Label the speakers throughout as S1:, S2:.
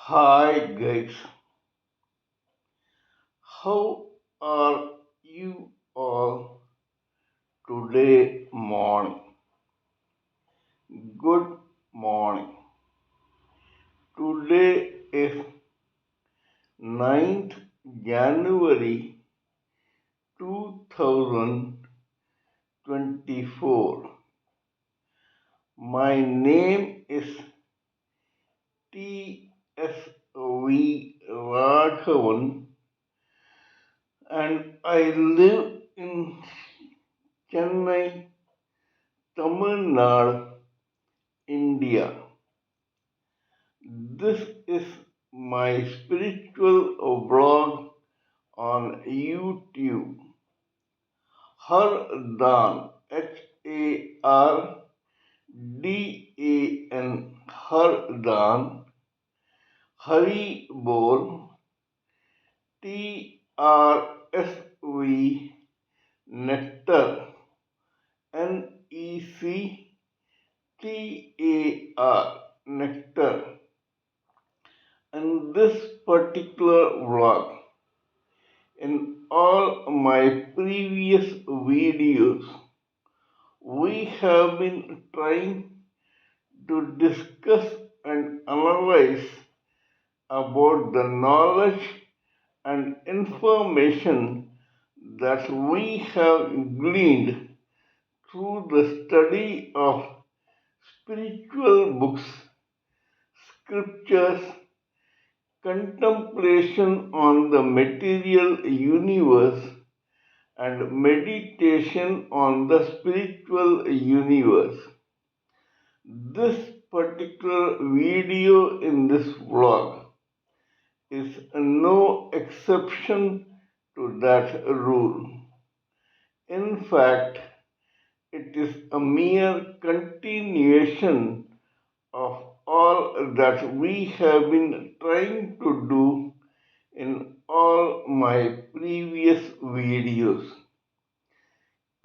S1: Hi guys, how are you all today morning? Good morning. Today is 9th January 2024. My name is TSV Raghavan and I live in Chennai, Tamil Nadu, India. This is my spiritual vlog on YouTube. Hardan, Hardan, Hardan, Haribol, TSV Nectar, NECTAR, Nectar. In this particular vlog, in all my previous videos, we have been trying to discuss and analyze about the knowledge and information that we have gleaned through the study of spiritual books, scriptures, contemplation on the material universe, and meditation on the spiritual universe. This particular video in this vlog is no exception to that rule. In fact, it is a mere continuation of all that we have been trying to do in all my previous videos.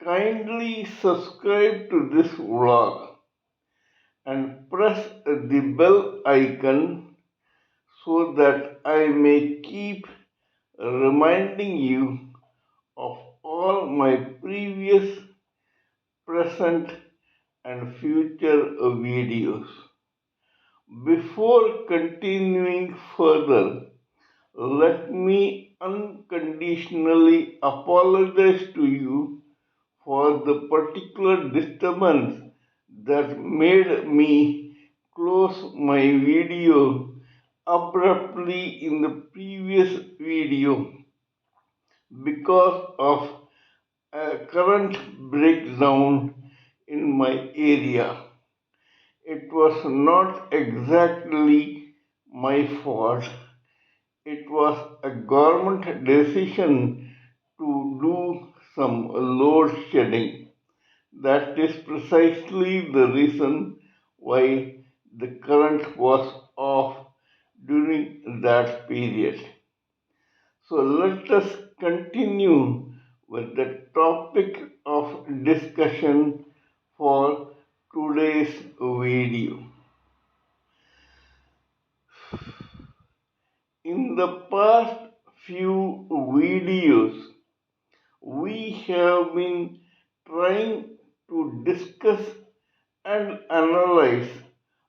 S1: Kindly subscribe to this vlog and press the bell icon so that I may keep reminding you of all my previous, present, and future videos. Before continuing further, let me unconditionally apologize to you for the particular disturbance that made me close my video abruptly in the previous video because of a current breakdown in my area. It was not exactly my fault. It was a government decision to do some load shedding. That is precisely the reason why the current was off during that period. So let us continue with the topic of discussion for today's video. In the past few videos, we have been trying to discuss and analyze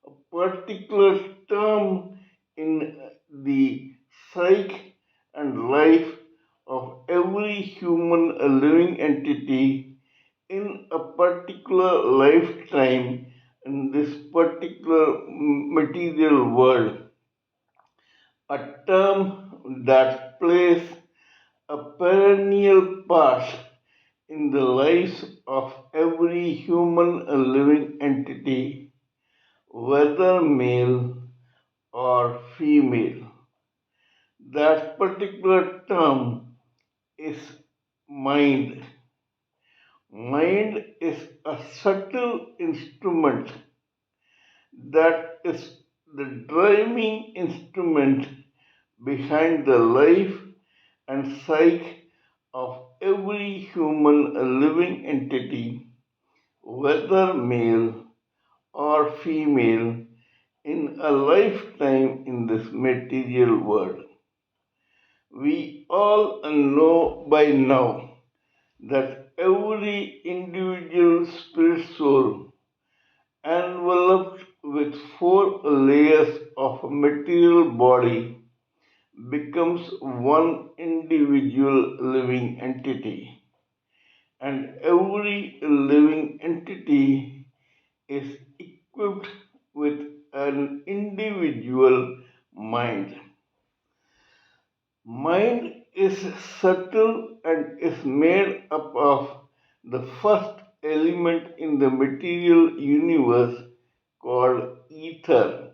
S1: a particular term in the psyche and life of every human living entity in a particular lifetime in this particular material world, a term that plays a perennial part in the lives of every human living entity, whether male or female. That particular term is mind. Mind is a subtle instrument that is the driving instrument behind the life and psyche of every human living entity, whether male or female, in a lifetime in this material world. We all know by now that every individual spirit soul enveloped with four layers of a material body becomes one individual living entity, and every living entity is equipped with an individual mind. Mind is subtle and is made up of the first element in the material universe called ether.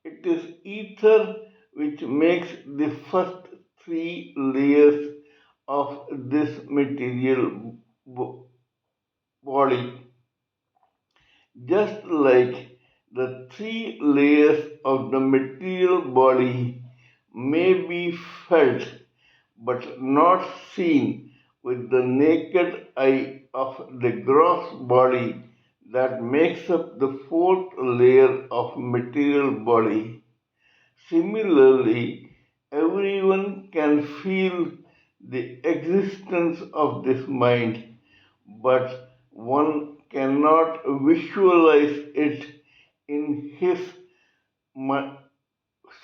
S1: It is ether which makes the first three layers of this material body. Just like the three layers of the material body may be felt but not seen with the naked eye of the gross body that makes up the fourth layer of material body. Similarly, everyone can feel the existence of this mind, but one cannot visualize it in his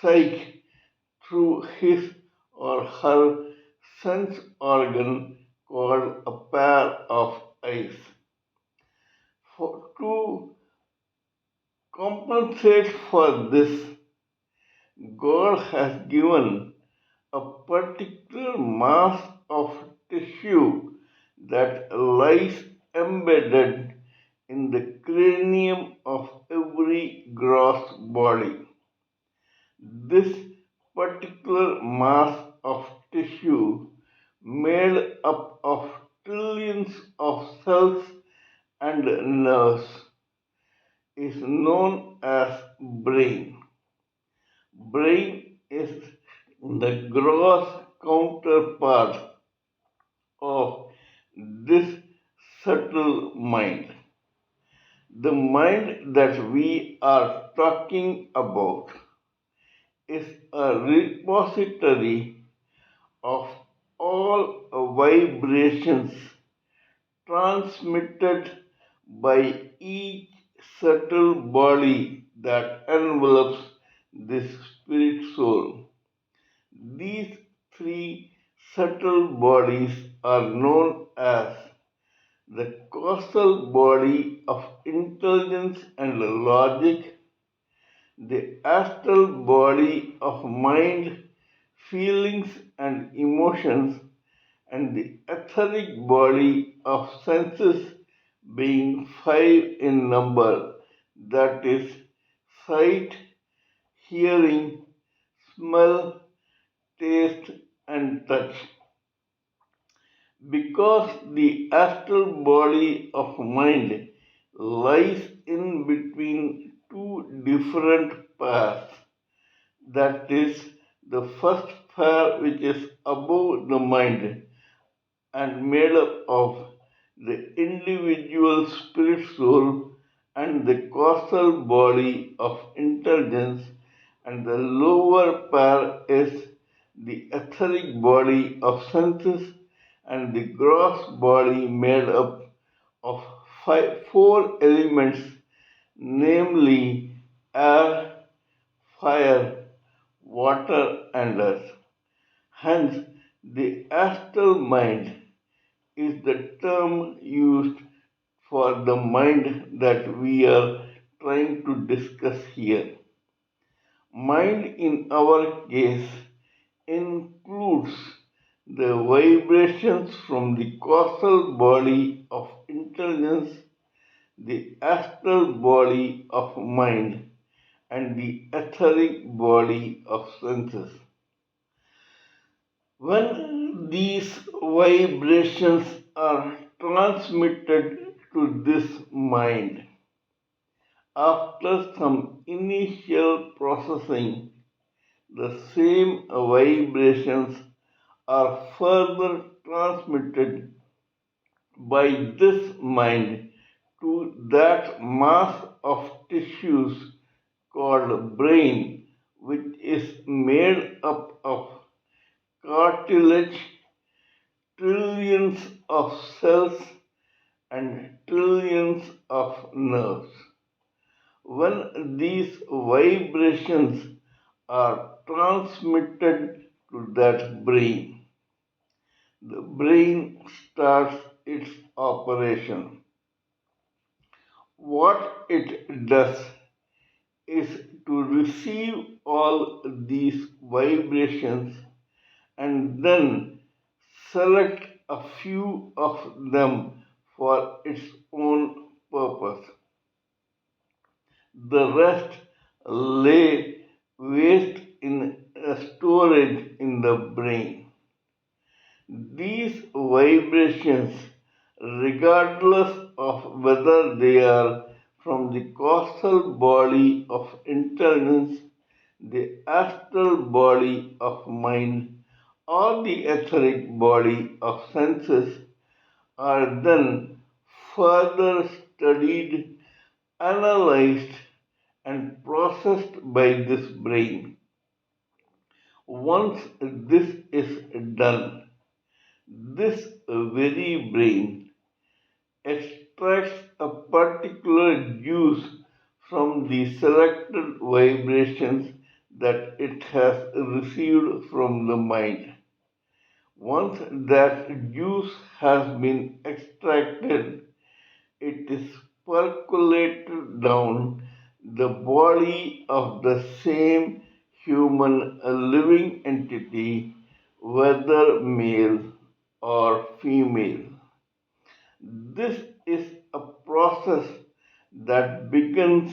S1: psyche through his or her sense organ called a pair of eyes. To compensate for this, God has given a particular mass of tissue that lies embedded in the cranium of every gross body. This particular mass of tissue, made up of trillions of cells and nerves, is known as brain. Brain is the gross counterpart of this subtle mind. The mind that we are talking about is a repository of all vibrations transmitted by each subtle body that envelopes this spirit soul. These three subtle bodies are known as the causal body of intelligence and logic, the astral body of mind, feelings, and emotions, and the etheric body of senses, being five in number, that is, sight, hearing, smell, taste, and touch. Because the astral body of mind lies in between two different pairs, that is, the first pair which is above the mind and made up of the individual spirit soul and the causal body of intelligence, and the lower pair is the etheric body of senses and the gross body made up of four elements, namely air, fire, water, and earth. Hence, the astral mind is the term used for the mind that we are trying to discuss here. Mind in our case includes the vibrations from the causal body of intelligence, the astral body of mind, and the etheric body of senses. When these vibrations are transmitted to this mind, after some initial processing, the same vibrations are further transmitted by this mind to that mass of tissues called brain, which is made up of cartilage, trillions of cells, and trillions of nerves. When these vibrations are transmitted to that brain, the brain starts its operation. What it does is to receive all these vibrations and then select a few of them for its own purpose. The rest lay waste in storage in the brain. These vibrations, regardless of whether they are from the causal body of intelligence, the astral body of mind, or the etheric body of senses, are then further studied, analyzed, and processed by this brain. Once this is done, this very brain extracts a particular juice from the selected vibrations that it has received from the mind. Once that juice has been extracted, it is percolated down the body of the same human living entity, whether male or female. This is a process that begins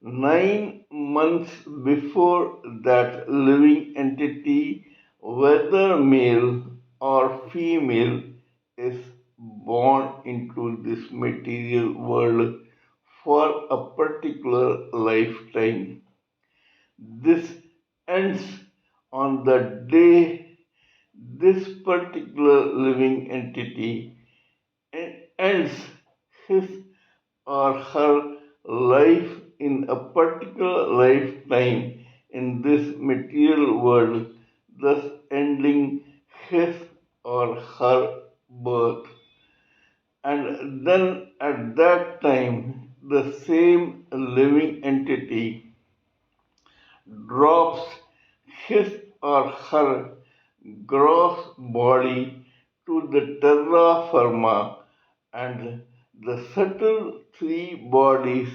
S1: 9 months before that living entity, whether male or female, is born into this material world for a particular lifetime. This ends on the day this particular living entity ends his or her life in a particular lifetime in this material world, thus ending his or her birth. And then at that time, the same living entity drops his or her gross body to the terra firma, and the subtle three bodies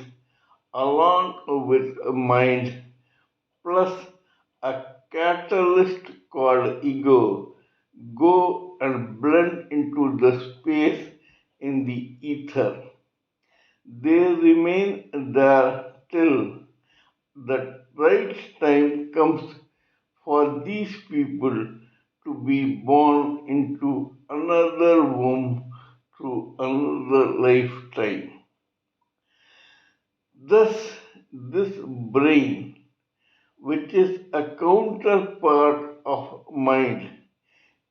S1: along with a mind plus a catalyst called ego go and blend into the space in the ether. They remain there till the right time comes for these people to be born into another womb through another lifetime. Thus, this brain, which is a counterpart of mind,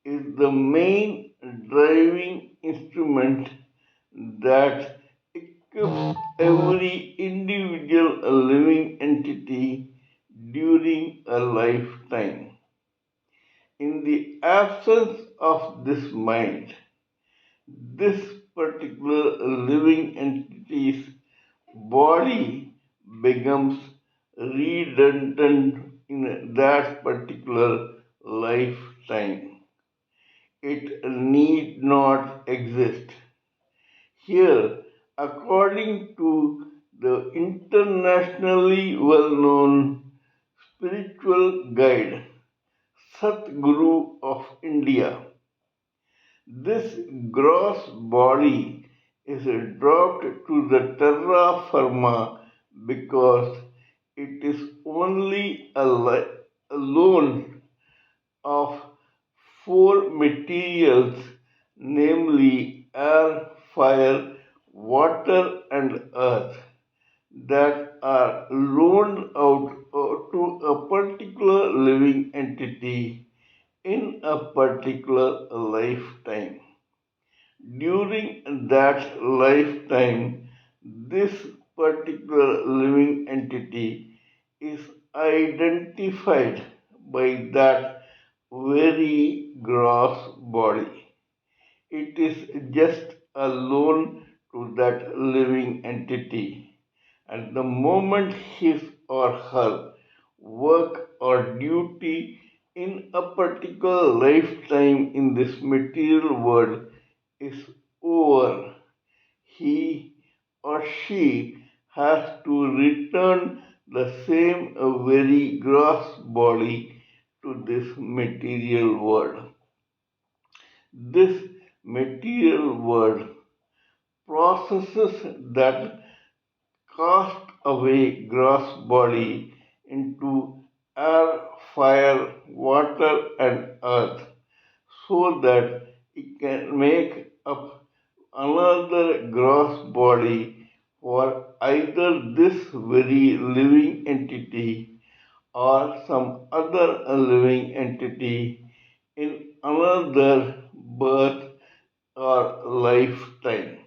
S1: is the main driving instrument that equips every individual living entity during a lifetime. In the absence of this mind, this particular living entity's body becomes redundant in that particular lifetime. It need not exist. Here, according to the internationally well known spiritual guide, Satguru of India, this gross body is dropped to the terra firma because it is only alone of four materials, namely air, fire, water, and earth, that are loaned out to a particular living entity in a particular lifetime. During that lifetime, this particular living entity is identified by that very gross body. It is just a loan to that living entity. And the moment his or her work or duty in a particular lifetime in this material world is over, he or she has to return the same very gross body to this material world. This material world processes that cast away gross body into air, fire, water, and earth so that it can make up another gross body for either this very living entity or some other living entity in another birth or lifetime.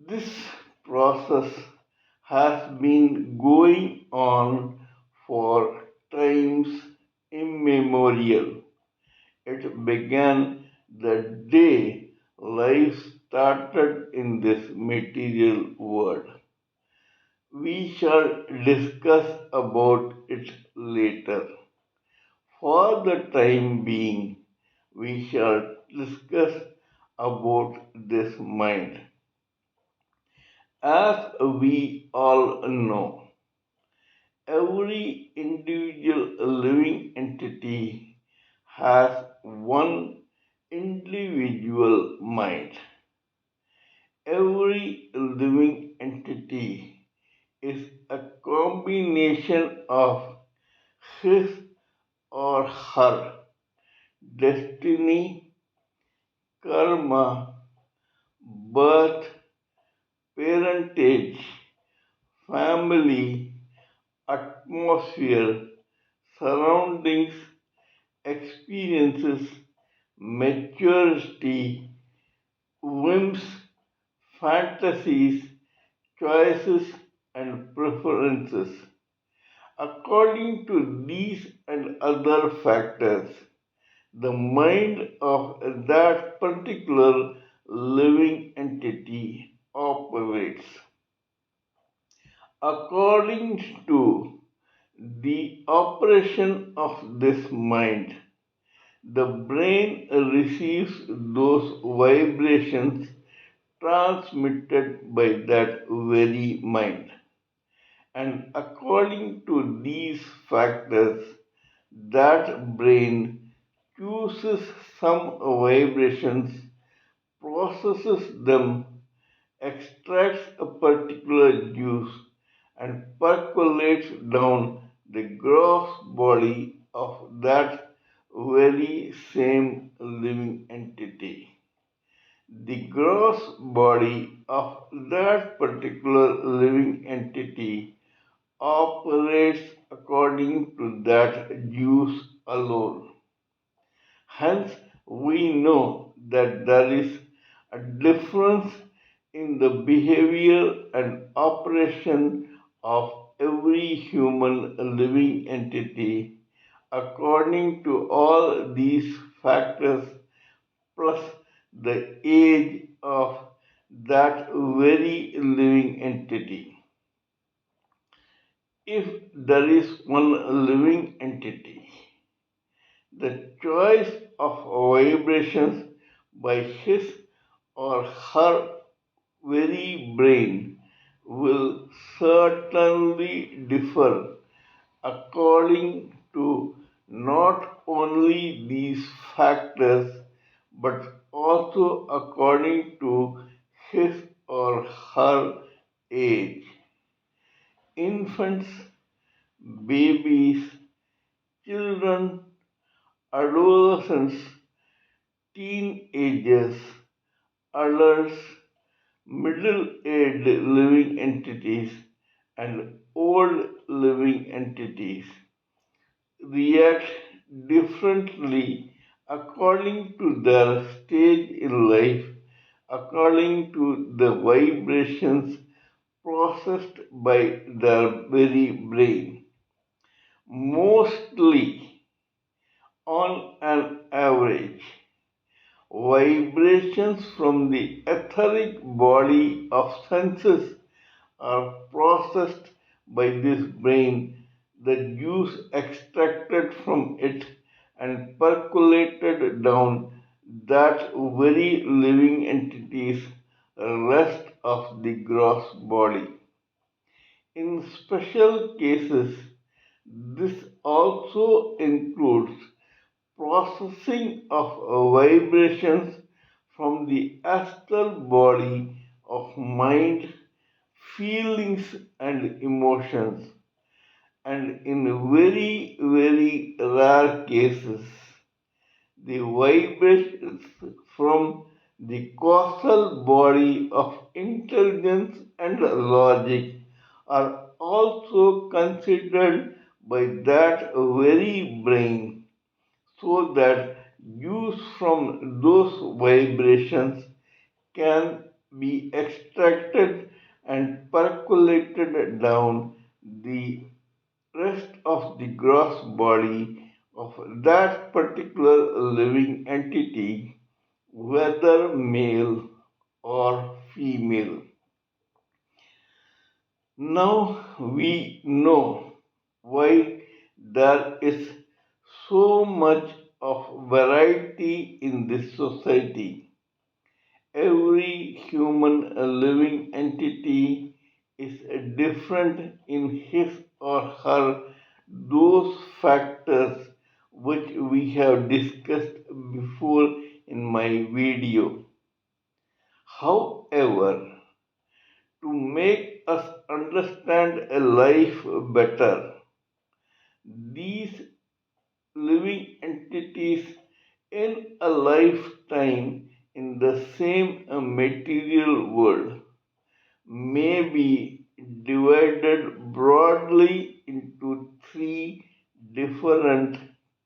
S1: This process has been going on for times immemorial. It began the day life started in this material world. We shall discuss about it later. For the time being, we shall discuss about this mind. As we all know, every individual living entity has one individual mind. Every living entity is a combination of his or her destiny, karma, birth, parentage, family, atmosphere, surroundings, experiences, maturity, whims, fantasies, choices, and preferences. According to these and other factors, the mind of that particular living entity operates. According to the operation of this mind, the brain receives those vibrations transmitted by that very mind. And according to these factors, that brain chooses some vibrations, processes them, extracts a particular juice, and percolates down the gross body of that very same living entity. The gross body of that particular living entity operates according to that juice alone. Hence, we know that there is a difference in the behavior and operation of every human living entity according to all these factors plus the age of that very living entity. If there is one living entity, the choice of vibrations by his or her very brain will certainly differ according to not only these factors but also according to his or her age. Infants, babies, children, adolescents, teenagers, adults, middle-aged living entities, and old living entities react differently according to their stage in life, according to the vibrations processed by their very brain. Mostly, on an average, vibrations from the etheric body of senses are processed by this brain, the juice extracted from it and percolated down that very living entity's rest of the gross body. In special cases, this also includes processing of vibrations from the astral body of mind, feelings, and emotions, and in very rare cases, the vibrations from the causal body of intelligence and logic are also considered by that very brain, so that use from those vibrations can be extracted and percolated down the rest of the gross body of that particular living entity, whether male or female. Now we know why there is so much of variety in this society. Every human living entity is different in his or her those factors which we have discussed before in my video. However, to make us understand a life better, these living entities in a lifetime in the same material world may be divided broadly into three different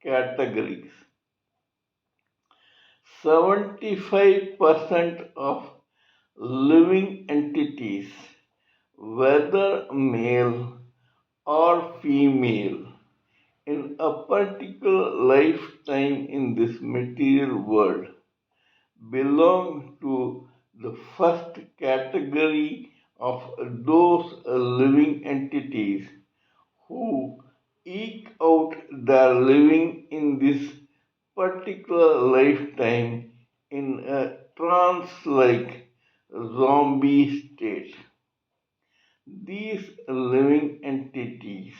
S1: categories. 75% of living entities, whether male or female, in a particular lifetime in this material world, belong to the first category of those living entities who eke out their living in this particular lifetime in a trance like zombie state. These living entities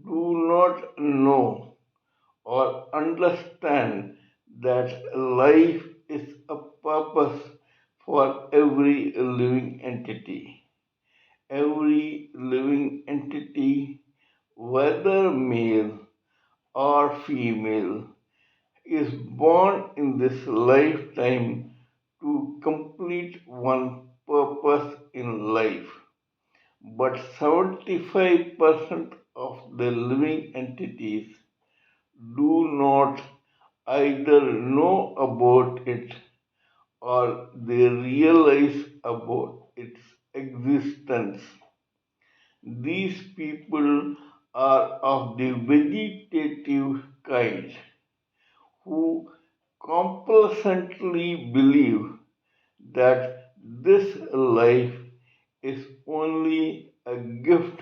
S1: do not know or understand that life is a purpose for every living entity. Every living entity, whether male or female, is born in this lifetime to complete one purpose in life. But 75% of the living entities do not either know about it or they realize about its existence. These people are of the vegetative kind who complacently believe that this life is only a gift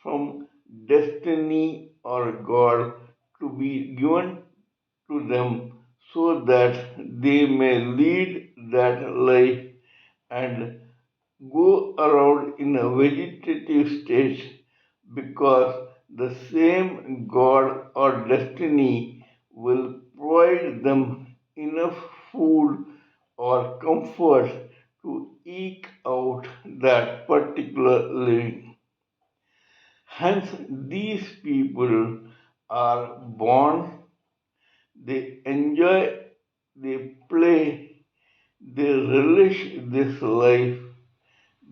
S1: from destiny or God to be given to them so that they may lead that life and go around in a vegetative state because the same God or destiny will provide them enough food or comfort to eke out that particular living. Hence, these people are born, they enjoy, they play, they relish this life,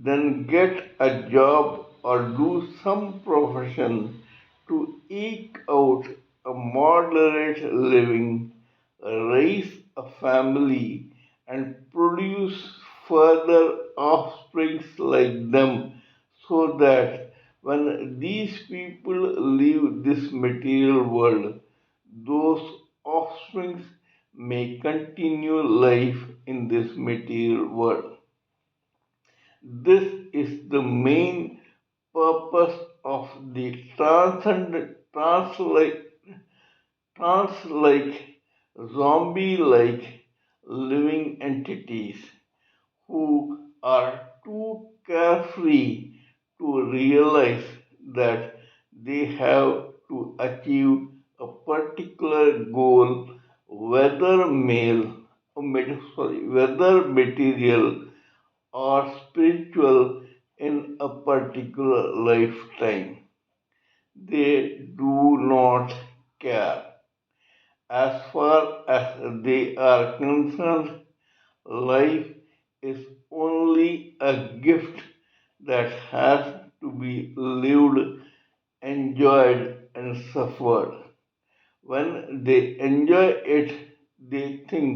S1: then get a job or do some profession to eke out a moderate living, raise a family, and produce further offsprings like them, so that when these people leave this material world, those offsprings may continue life in this material world. This is the main purpose of the trance-like, zombie-like living entities who are too carefree to realize that they have to achieve a particular goal, whether material or spiritual in a particular lifetime. They do not care. As far as they are concerned, life is only a gift that has to be lived, enjoyed, and suffered. When they enjoy it, they think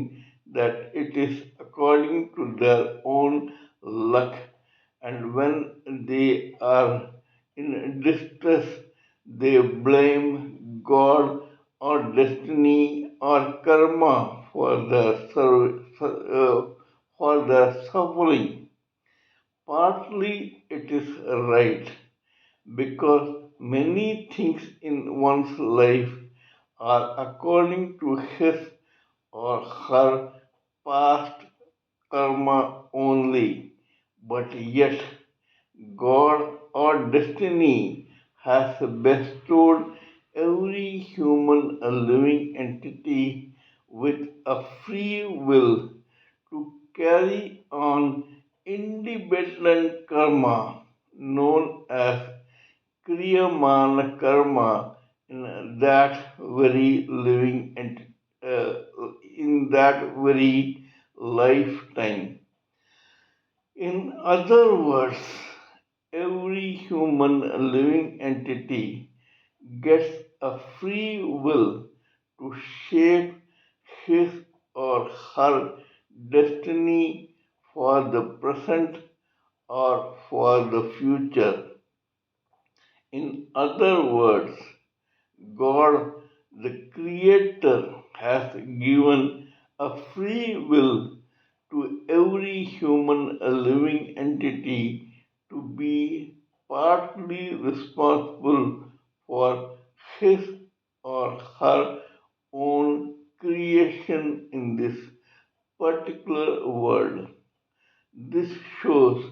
S1: that it is according to their own luck, and when they are in distress, they blame God or destiny or karma for their suffering. Partly it is right because many things in one's life are according to his or her past karma only, but yet God or destiny has bestowed every human a living entity with a free will to carry on independent karma known as Kriyamana karma in that very in that very lifetime. In other words, every human living entity gets a free will to shape his or her destiny for the present or for the future. In other words, God, the Creator, has given a free will to every human living entity to be partly responsible for his or her own creation in this particular world. This shows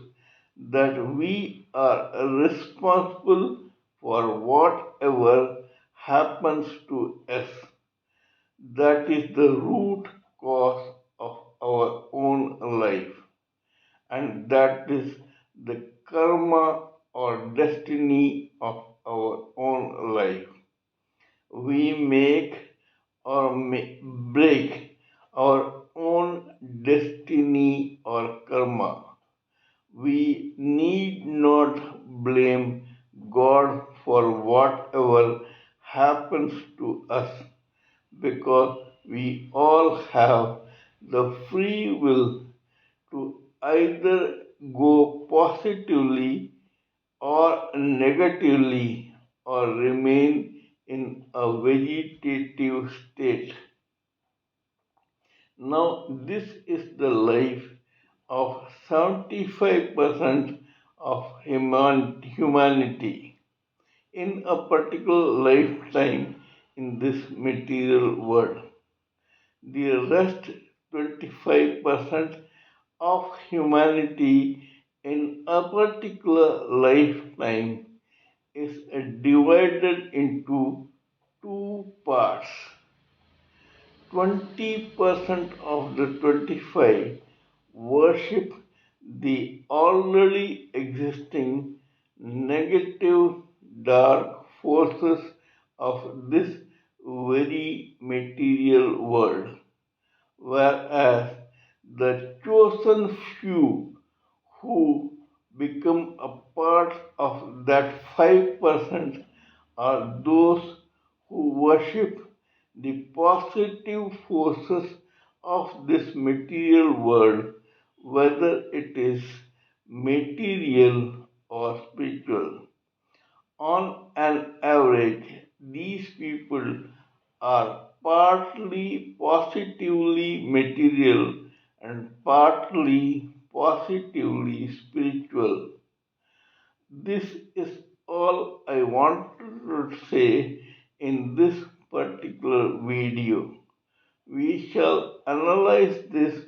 S1: that we are responsible for whatever happens to us. That is the root cause of our own life, and that is the karma or destiny of our own life. We make or break our own destiny or karma. We need not blame God for whatever happens to us because we all have the free will to either go positively or negatively or remain in a vegetative state. Now, this is the life of 75% of humanity in a particular lifetime in this material world. The rest 25% of humanity in a particular lifetime is divided into two parts. 20% of the 25 worship the already existing negative dark forces of this very material world, whereas the chosen few who become a part of that 5% are those who worship the positive forces of this material world, whether it is material or spiritual. On an average, these people are partly positively material and partly positively spiritual. This is all I wanted to say in this particular video. We shall analyze this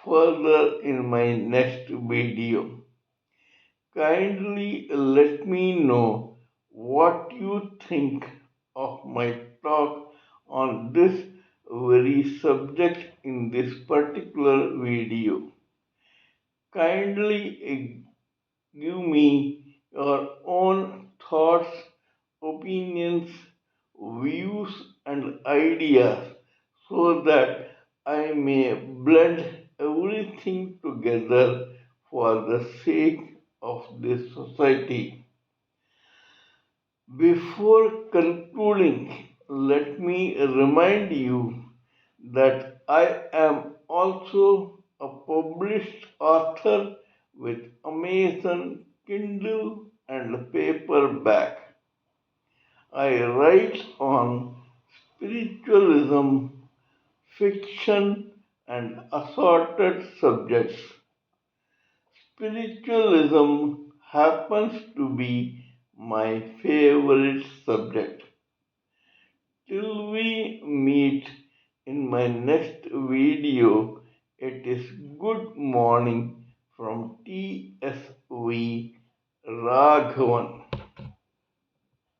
S1: further in my next video. Kindly let me know what you think of my talk on this very subject in this particular video. Kindly give me your own thoughts, opinions, views, and ideas so that I may blend everything together for the sake of this society. Before concluding, let me remind you that I am also a published author with Amazon Kindle and paperback. I write on spiritualism, fiction, and assorted subjects. Spiritualism happens to be my favorite subject. Till we meet in my next video, it is good morning from TSV Raghavan.